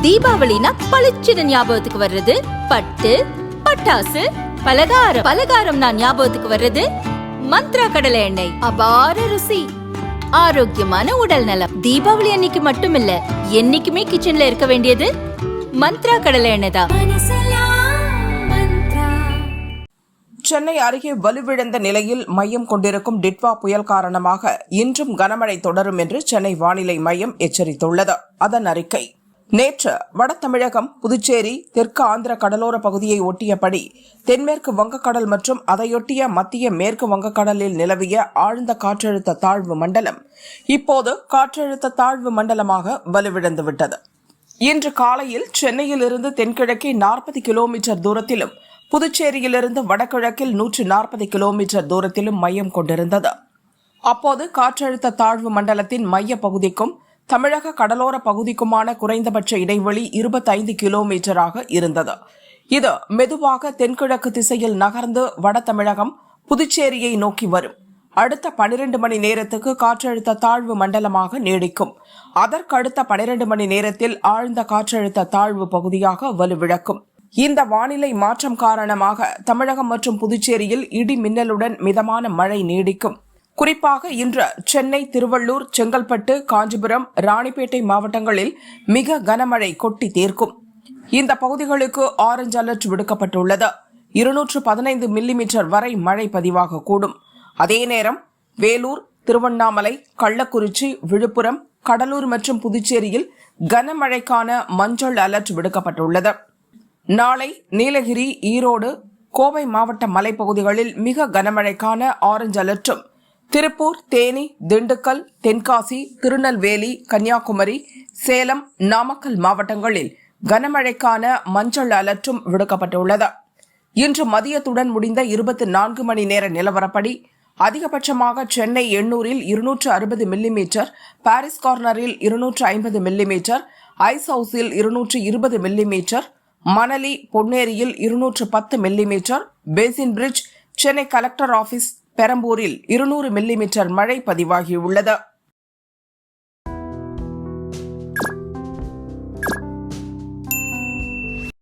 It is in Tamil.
தீபாவளினா பளிச்சிட ஞாபகத்துக்கு வர்றது பட்டு, பட்டாசு, பலகாரம். பலகாரம் நான் ஞாபகத்துக்கு வர்றது மந்த்ரா கடலை எண்ணெய். அபார ருசி, ஆரோக்கியமான உடல் நலம். தீபாவளி அன்னைக்கு மட்டும் இல்ல, என்னைக்குமே கிச்சன்ல இருக்க வேண்டியது மந்த்ரா கடலை எண்ணெய் தான். சென்னை அருகே வலுவிழந்த நிலையில் மையம் கொண்டிருக்கும் டிட்வா புயல் காரணமாக இன்றும் கனமழை தொடரும் என்று சென்னை வானிலை மையம் எச்சரித்துள்ளது. அதன் அறிக்கை: நேற்று வட தமிழகம், புதுச்சேரி, தெற்கு ஆந்திர கடலோர பகுதியை ஒட்டியபடி தென்மேற்கு வங்கக்கடல் மற்றும் அதையொட்டிய மத்திய மேற்கு வங்கக்கடலில் நிலவிய ஆழ்ந்த காற்றழுத்த தாழ்வு மண்டலம் இப்போது காற்றழுத்த தாழ்வு மண்டலமாக வலுவிழந்துவிட்டது. இன்று காலையில் சென்னையில் இருந்து தென்கிழக்கே 40 கிலோமீட்டர் தூரத்திலும், புதுச்சேரியிலிருந்து வடகிழக்கில் 140 கிலோமீட்டர் தூரத்திலும் மையம் கொண்டிருந்தது. அப்போது காற்றழுத்த தாழ்வு மண்டலத்தின் மைய பகுதிக்கும் தமிழக கடலோர பகுதிக்குமான குறைந்தபட்ச இடைவெளி 25 கிலோமீட்டராக இருந்தது. இது மெதுவாக தென்கிழக்கு திசையில் நகர்ந்து வட தமிழகம், புதுச்சேரியை நோக்கி வரும். அடுத்த 12 மணி நேரத்துக்கு காற்றழுத்த தாழ்வு மண்டலமாக நீடிக்கும். அதற்கடுத்த 12 மணி நேரத்தில் ஆழ்ந்த காற்றழுத்த தாழ்வு பகுதியாக வலுவிழக்கும். இந்த வானிலை மாற்றம் காரணமாக தமிழகம் மற்றும் புதுச்சேரியில் இடி மின்னலுடன் மிதமான மழை நீடிக்கும். குறிப்பாக இன்று சென்னை, திருவள்ளூர், செங்கல்பட்டு, காஞ்சிபுரம், ராணிப்பேட்டை மாவட்டங்களில் மிக கனமழை கொட்டி தீர்க்கும். இந்த பகுதிகளுக்கு ஆரஞ்ச் அலர்ட் விடுக்கப்பட்டுள்ளது. 215 மில்லிமீட்டர் வரை மழை பதிவாகக்கூடும். அதே நேரம் வேலூர், திருவண்ணாமலை, கள்ளக்குறிச்சி, விழுப்புரம், கடலூர் மற்றும் புதுச்சேரியில் கனமழைக்கான மஞ்சள் அலர்ட் விடுக்கப்பட்டுள்ளது. நாளை நீலகிரி, ஈரோடு, கோவை மாவட்ட மலைப்பகுதிகளில் மிக கனமழைக்கான ஆரஞ்ச் அலர்ட்டும், திருப்பூர், தேனி, திண்டுக்கல், தென்காசி, திருநெல்வேலி, கன்னியாகுமரி, சேலம், நாமக்கல் மாவட்டங்களில் கனமழைக்கான மஞ்சள் அலர்ட்டும் விடுக்கப்பட்டுள்ளது. இன்று மதியத்துடன் முடிந்த 24 மணி நேர நிலவரப்படி அதிகபட்சமாக சென்னை எண்ணூரில் 260 மில்லிமீட்டர், பாரிஸ் கார்னரில் 250 மில்லிமீட்டர், ஐஸ் ஹவுஸில் 220 மில்லிமீட்டர், மணலி, பொன்னேரியில் 210 millimetre, Basin Bridge, Chennai collector office, பெரம்பூரில் 200 மில்லிமீட்டர் மழை பதிவாகியுள்ளது.